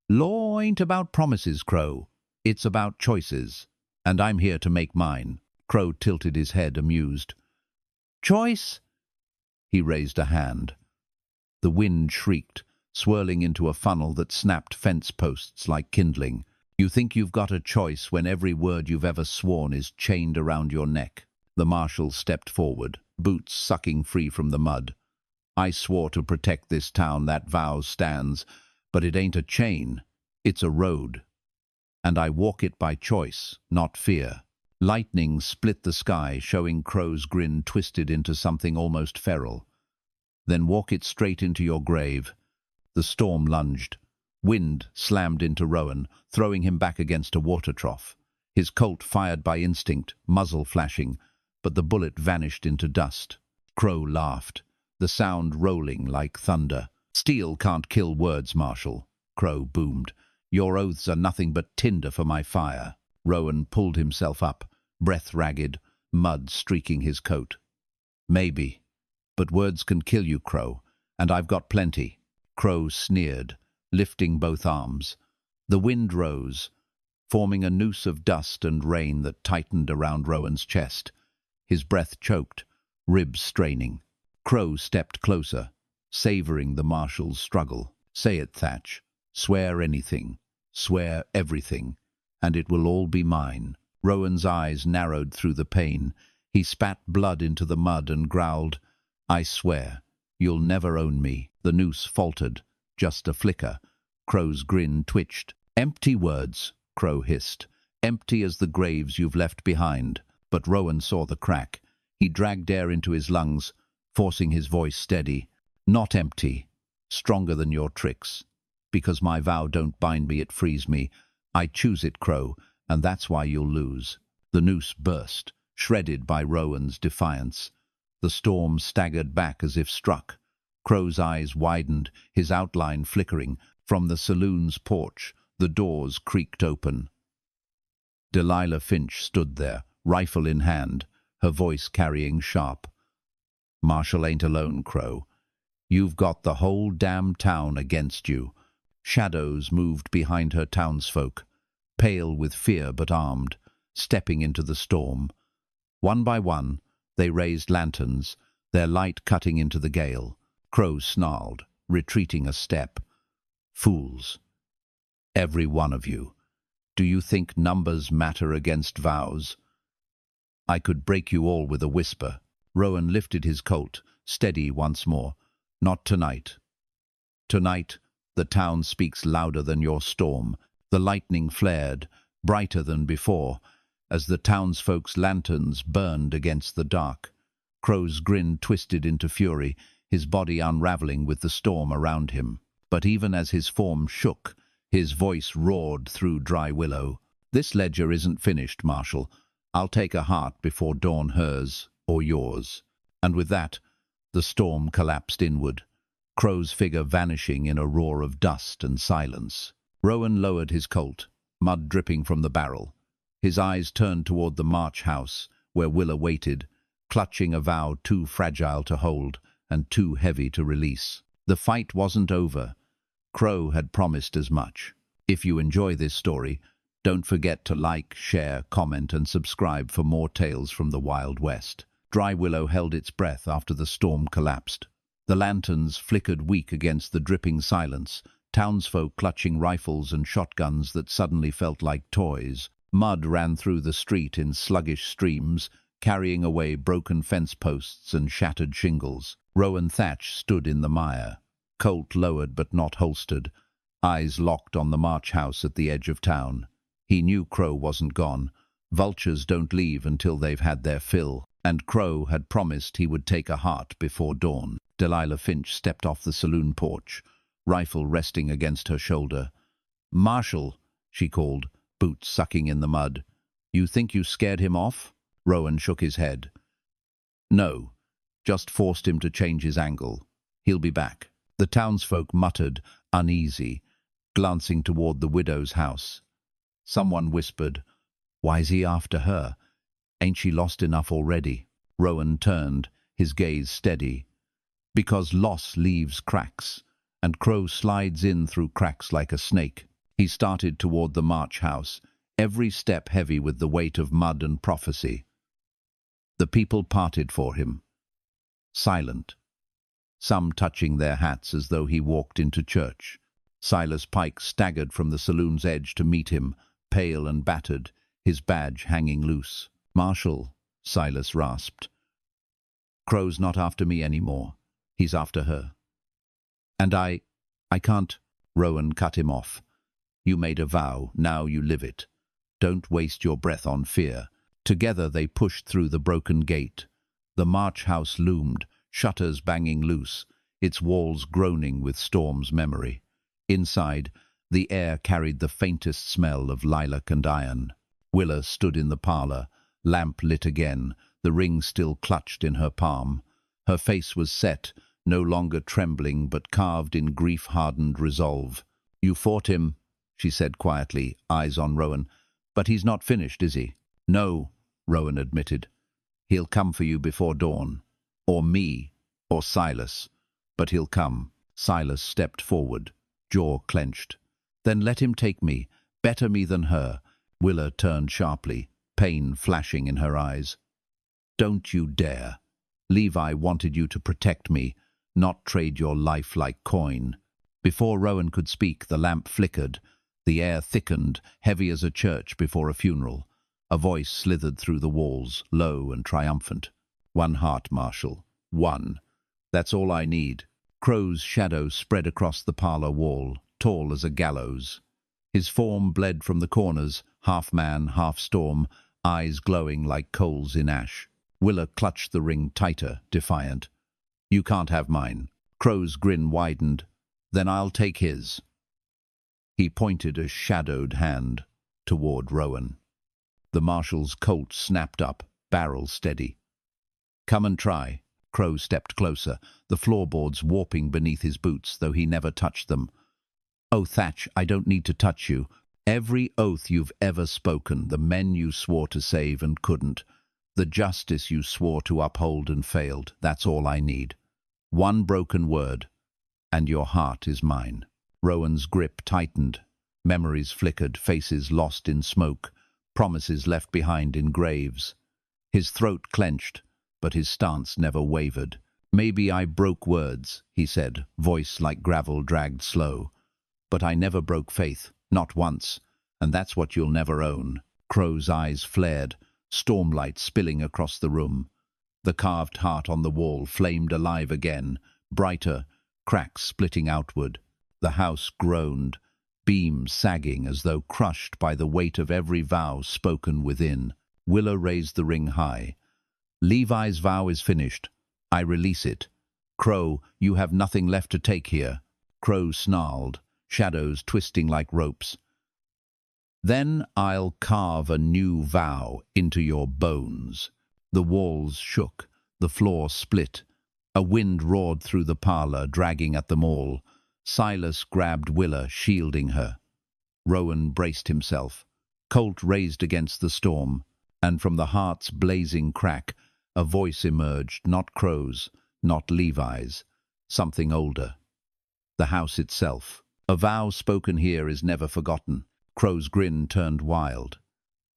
S1: "Law ain't about promises, Crowe. It's about choices, and I'm here to make mine." Crowe tilted his head, amused. "Choice?" He raised a hand. The wind shrieked, swirling into a funnel that snapped fence posts like kindling. "You think you've got a choice when every word you've ever sworn is chained around your neck." The Marshal stepped forward, boots sucking free from the mud. "I swore to protect this town, that vow stands, but it ain't a chain, it's a road. And I walk it by choice, not fear." Lightning split the sky, showing Crowe's grin twisted into something almost feral. "Then walk it straight into your grave." The storm lunged. Wind slammed into Rowan, throwing him back against a water trough. His Colt fired by instinct, muzzle flashing, but the bullet vanished into dust. Crowe laughed, the sound rolling like thunder. "Steel can't kill words, Marshal," Crowe boomed. "Your oaths are nothing but tinder for my fire." Rowan pulled himself up, breath ragged, mud streaking his coat. "Maybe. But words can kill you, Crowe, and I've got plenty." Crowe sneered, lifting both arms. The wind rose, forming a noose of dust and rain that tightened around Rowan's chest. His breath choked, ribs straining. Crowe stepped closer, savoring the Marshal's struggle. "Say it, Thatch. Swear anything. Swear everything. And it will all be mine." Rowan's eyes narrowed through the pain. He spat blood into the mud and growled, "I swear. You'll never own me." The noose faltered, just a flicker. Crowe's grin twitched. "Empty words," Crowe hissed. "Empty as the graves you've left behind." But Rowan saw the crack. He dragged air into his lungs, forcing his voice steady. "Not empty. Stronger than your tricks. Because my vow don't bind me, it frees me. I choose it, Crowe, and that's why you'll lose." The noose burst, shredded by Rowan's defiance. The storm staggered back as if struck. Crowe's eyes widened, his outline flickering. From the saloon's porch, the doors creaked open. Delilah Finch stood there, rifle in hand, her voice carrying sharp. "Marshal ain't alone, Crowe. You've got the whole damn town against you." Shadows moved behind her townsfolk, pale with fear but armed, stepping into the storm. One by one, they raised lanterns, their light cutting into the gale. Crowe snarled, retreating a step. "Fools. Every one of you. Do you think numbers matter against vows? I could break you all with a whisper." Rowan lifted his Colt, steady once more. "Not tonight. Tonight, the town speaks louder than your storm." The lightning flared, brighter than before, as the townsfolk's lanterns burned against the dark. Crowe's grin twisted into fury, his body unraveling with the storm around him. But even as his form shook, his voice roared through dry Willow. "This ledger isn't finished, Marshal. I'll take a heart before dawn hers or yours." And with that, the storm collapsed inward, Crowe's figure vanishing in a roar of dust and silence. Rowan lowered his Colt, mud dripping from the barrel. His eyes turned toward the March house, where Willa waited, clutching a vow too fragile to hold and too heavy to release. The fight wasn't over. Crowe had promised as much. If you enjoy this story, don't forget to like, share, comment, and subscribe for more tales from the Wild West. Dry Willow held its breath after the storm collapsed. The lanterns flickered weak against the dripping silence, townsfolk clutching rifles and shotguns that suddenly felt like toys. Mud ran through the street in sluggish streams, carrying away broken fence posts and shattered shingles. Rowan Thatch stood in the mire, Colt lowered but not holstered, eyes locked on the March house at the edge of town. He knew Crowe wasn't gone. Vultures don't leave until they've had their fill, and Crowe had promised he would take a heart before dawn. Delilah Finch stepped off the saloon porch, rifle resting against her shoulder. "Marshal," she called, boots sucking in the mud. "You think you scared him off?" Rowan shook his head. "No, just forced him to change his angle. He'll be back." The townsfolk muttered, uneasy, glancing toward the widow's house. Someone whispered, "Why's he after her? Ain't she lost enough already?" Rowan turned, his gaze steady. "Because loss leaves cracks, and Crowe slides in through cracks like a snake." He started toward the March house, every step heavy with the weight of mud and prophecy. The people parted for him, silent, some touching their hats as though he walked into church. Silas Pike staggered from the saloon's edge to meet him, pale and battered, his badge hanging loose. "Marshal," Silas rasped, "Crowe's not after me anymore. He's after her." "And I can't," Rowan cut him off. "You made a vow, now you live it. Don't waste your breath on fear." Together they pushed through the broken gate. The March house loomed, shutters banging loose, its walls groaning with storm's memory. Inside, the air carried the faintest smell of lilac and iron. Willa stood in the parlor, lamp lit again, the ring still clutched in her palm. Her face was set, no longer trembling but carved in grief-hardened resolve. "You fought him," she said quietly, eyes on Rowan. "But he's not finished, is he?" "No," Rowan admitted. "He'll come for you before dawn. Or me, or Silas. But he'll come." Silas stepped forward, jaw clenched. Then let him take me, better me than her. Willa turned sharply, pain flashing in her eyes. Don't you dare. Levi wanted you to protect me, not trade your life like coin. Before Rowan could speak, the lamp flickered. The air thickened, heavy as a church before a funeral. A voice slithered through the walls, low and triumphant. One heart, Marshal. One. That's all I need. Crowe's shadow spread across the parlour wall, tall as a gallows. His form bled from the corners, half man, half storm, eyes glowing like coals in ash. Willa clutched the ring tighter, defiant. You can't have mine. Crowe's grin widened. Then I'll take his. He pointed a shadowed hand toward Rowan. The Marshal's Colt snapped up, barrel steady. Come and try. Crowe stepped closer, the floorboards warping beneath his boots, though he never touched them. Oh, Thatch, I don't need to touch you. Every oath you've ever spoken, the men you swore to save and couldn't, the justice you swore to uphold and failed, that's all I need. One broken word, and your heart is mine. Rowan's grip tightened. Memories flickered, faces lost in smoke, promises left behind in graves. His throat clenched, but his stance never wavered. Maybe I broke words, he said, voice like gravel dragged slow. But I never broke faith, not once, and that's what you'll never own. Crowe's eyes flared, stormlight spilling across the room. The carved heart on the wall flamed alive again, brighter, cracks splitting outward. The house groaned, beams sagging as though crushed by the weight of every vow spoken within. Willa raised the ring high. Levi's vow is finished. I release it. Crowe, you have nothing left to take here. Crowe snarled, shadows twisting like ropes. Then I'll carve a new vow into your bones. The walls shook, the floor split. A wind roared through the parlour, dragging at them all. Silas grabbed Willa, shielding her. Rowan braced himself. Colt raised against the storm, and from the heart's blazing crack, a voice emerged, not Crowe's, not Levi's, something older. The house itself. A vow spoken here is never forgotten. Crowe's grin turned wild.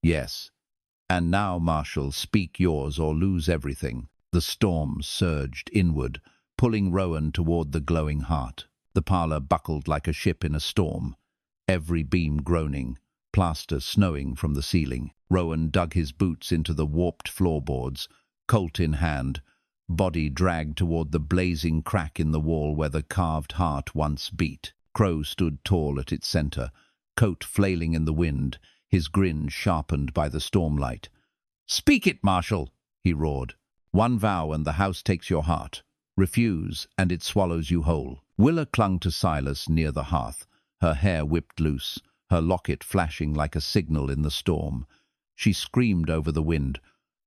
S1: Yes. And now, Marshal, speak yours or lose everything. The storm surged inward, pulling Rowan toward the glowing heart. The parlour buckled like a ship in a storm, every beam groaning, plaster snowing from the ceiling. Rowan dug his boots into the warped floorboards, Colt in hand, body dragged toward the blazing crack in the wall where the carved heart once beat. Crowe stood tall at its centre, coat flailing in the wind, his grin sharpened by the stormlight. "Speak it, Marshal!" he roared. "One vow and the house takes your heart. Refuse, and it swallows you whole." Willa clung to Silas near the hearth, her hair whipped loose, her locket flashing like a signal in the storm. She screamed over the wind,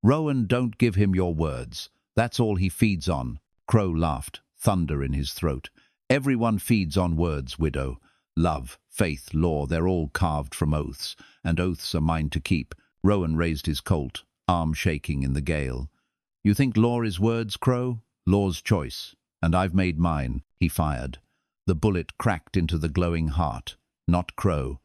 S1: "Rowan, don't give him your words. That's all he feeds on." Crowe laughed, thunder in his throat. "Everyone feeds on words, widow. Love, faith, law, they're all carved from oaths, and oaths are mine to keep." Rowan raised his Colt, arm shaking in the gale. "You think law is words, Crowe? Law's choice, and I've made mine." He fired. The bullet cracked into the glowing heart, not Crowe.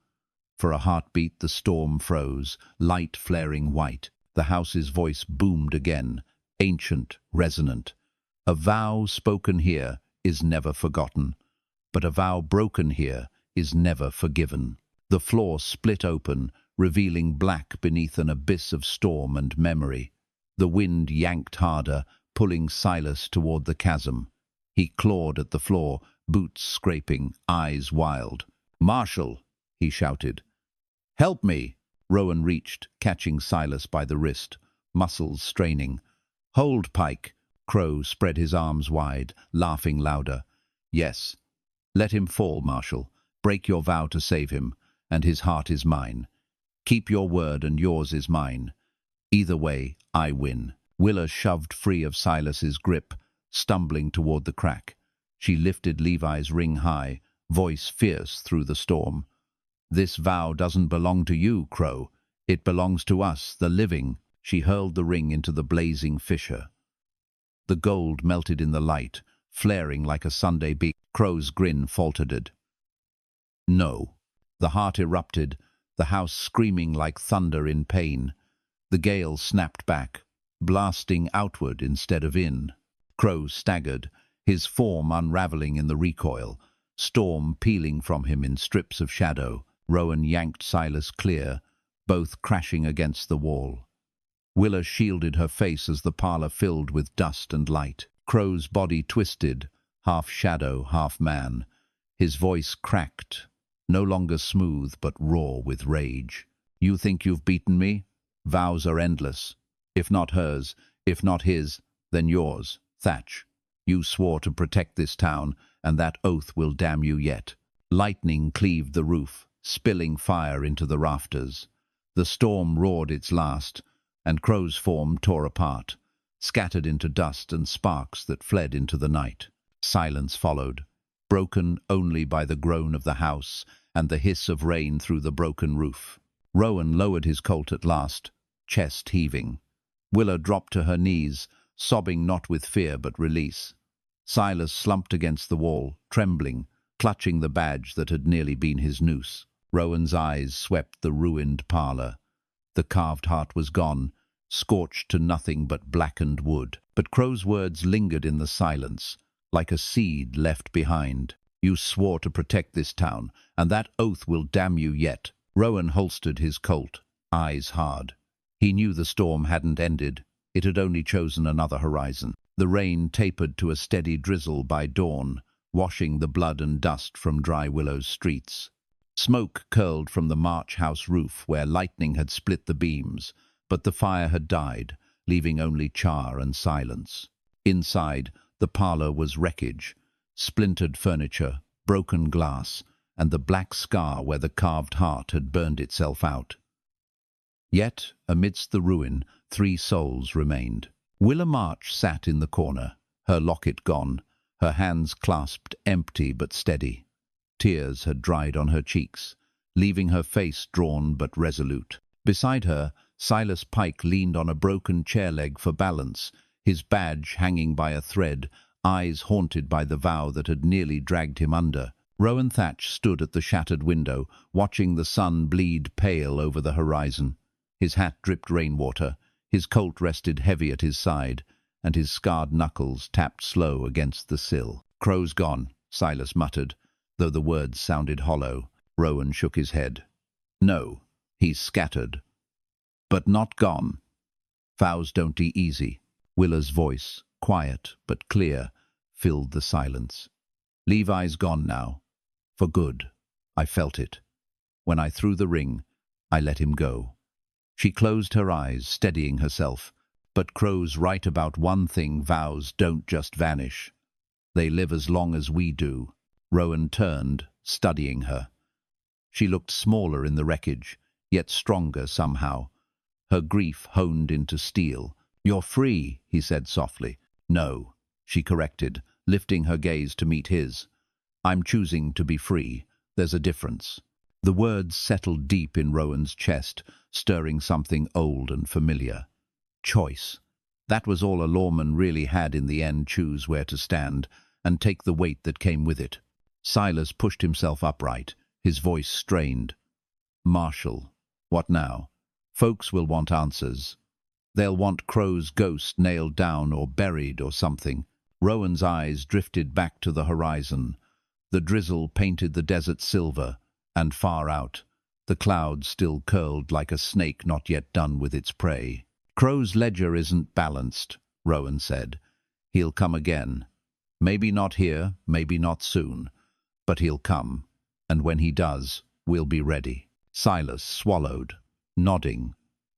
S1: For a heartbeat the storm froze, light flaring white. The house's voice boomed again, ancient, resonant. "A vow spoken here is never forgotten, but a vow broken here is never forgiven." The floor split open, revealing black beneath an abyss of storm and memory. The wind yanked harder, pulling Silas toward the chasm. He clawed at the floor, boots scraping, eyes wild. "Marshal!" he shouted. "Help me!" Rowan reached, catching Silas by the wrist, muscles straining. "Hold, Pike!" Crowe spread his arms wide, laughing louder. "Yes. Let him fall, Marshal. Break your vow to save him, and his heart is mine. Keep your word and yours is mine. Either way, I win." Willa shoved free of Silas's grip, stumbling toward the crack. She lifted Levi's ring high, voice fierce through the storm. "This vow doesn't belong to you, Crowe. It belongs to us, the living." She hurled the ring into the blazing fissure. The gold melted in the light, flaring like a Sunday beam. Crowe's grin faltered. No. The heart erupted, the house screaming like thunder in pain. The gale snapped back, blasting outward instead of in. Crowe staggered, his form unraveling in the recoil, storm peeling from him in strips of shadow. Rowan yanked Silas clear, both crashing against the wall. Willa shielded her face as the parlour filled with dust and light. Crowe's body twisted, half shadow, half man. His voice cracked, no longer smooth but raw with rage. You think you've beaten me? Vows are endless. If not hers, if not his, then yours, Thatch. You swore to protect this town, and that oath will damn you yet. Lightning cleaved the roof, spilling fire into the rafters. The storm roared its last, and Crowe's form tore apart, scattered into dust and sparks that fled into the night. Silence followed, broken only by the groan of the house and the hiss of rain through the broken roof. Rowan lowered his Colt at last, chest heaving. Willa dropped to her knees, sobbing not with fear but release. Silas slumped against the wall, trembling, clutching the badge that had nearly been his noose. Rowan's eyes swept the ruined parlour. The carved heart was gone, scorched to nothing but blackened wood. But Crowe's words lingered in the silence, like a seed left behind. You swore to protect this town, and that oath will damn you yet. Rowan holstered his Colt, eyes hard. He knew the storm hadn't ended. It had only chosen another horizon. The rain tapered to a steady drizzle by dawn, washing the blood and dust from Dry Willow's streets. Smoke curled from the March house roof where lightning had split the beams, but the fire had died, leaving only char and silence. Inside, the parlour was wreckage, splintered furniture, broken glass, and the black scar where the carved heart had burned itself out. Yet, amidst the ruin, 3 souls remained. Willa March sat in the corner, her locket gone, her hands clasped empty but steady. Tears had dried on her cheeks, leaving her face drawn but resolute. Beside her, Silas Pike leaned on a broken chair leg for balance, his badge hanging by a thread, eyes haunted by the vow that had nearly dragged him under. Rowan Thatch stood at the shattered window, watching the sun bleed pale over the horizon. His hat dripped rainwater, his Colt rested heavy at his side, and his scarred knuckles tapped slow against the sill. "Crowe's gone," Silas muttered, though the words sounded hollow. Rowan shook his head. "No, he's scattered. But not gone. Vows don't be easy." Willa's voice, quiet but clear, filled the silence. "Levi's gone now. For good. I felt it. When I threw the ring, I let him go." She closed her eyes, steadying herself. But Crowe's right about one thing: vows don't just vanish. They live as long as we do. Rowan turned, studying her. She looked smaller in the wreckage, yet stronger somehow. Her grief honed into steel. "You're free," he said softly. "No," she corrected, lifting her gaze to meet his. "I'm choosing to be free. There's a difference." The words settled deep in Rowan's chest, stirring something old and familiar. Choice. That was all a lawman really had in the end: choose where to stand, and take the weight that came with it. Silas pushed himself upright, his voice strained. "Marshal, what now? Folks will want answers. They'll want Crowe's ghost nailed down or buried or something." Rowan's eyes drifted back to the horizon. The drizzle painted the desert silver, and far out, the clouds still curled like a snake not yet done with its prey. "Crowe's ledger isn't balanced," Rowan said. "He'll come again. Maybe not here, maybe not soon, but he'll come, and when he does, we'll be ready." Silas swallowed, nodding,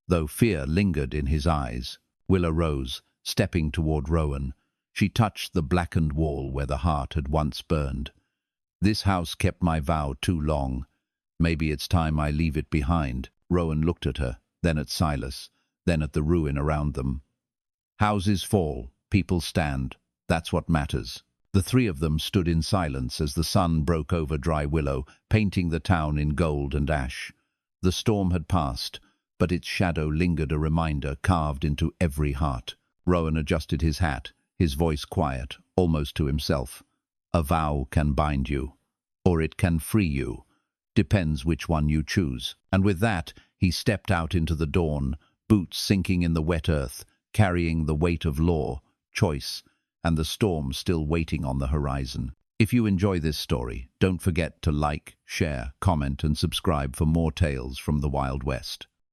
S1: though fear lingered in his eyes. Willa rose, stepping toward Rowan. She touched the blackened wall where the heart had once burned. "This house kept my vow too long. Maybe it's time I leave it behind." Rowan looked at her, then at Silas, then at the ruin around them. "Houses fall, people stand. That's what matters." The 3 of them stood in silence as the sun broke over Dry Willow, painting the town in gold and ash. The storm had passed, but its shadow lingered, a reminder carved into every heart. Rowan adjusted his hat, his voice quiet, almost to himself. "A vow can bind you, or it can free you. Depends which one you choose. And with that, he stepped out into the dawn, boots sinking in the wet earth, carrying the weight of law, choice, and the storm still waiting on the horizon. If you enjoy this story, don't forget to like, share, comment, and subscribe for more tales from the Wild West.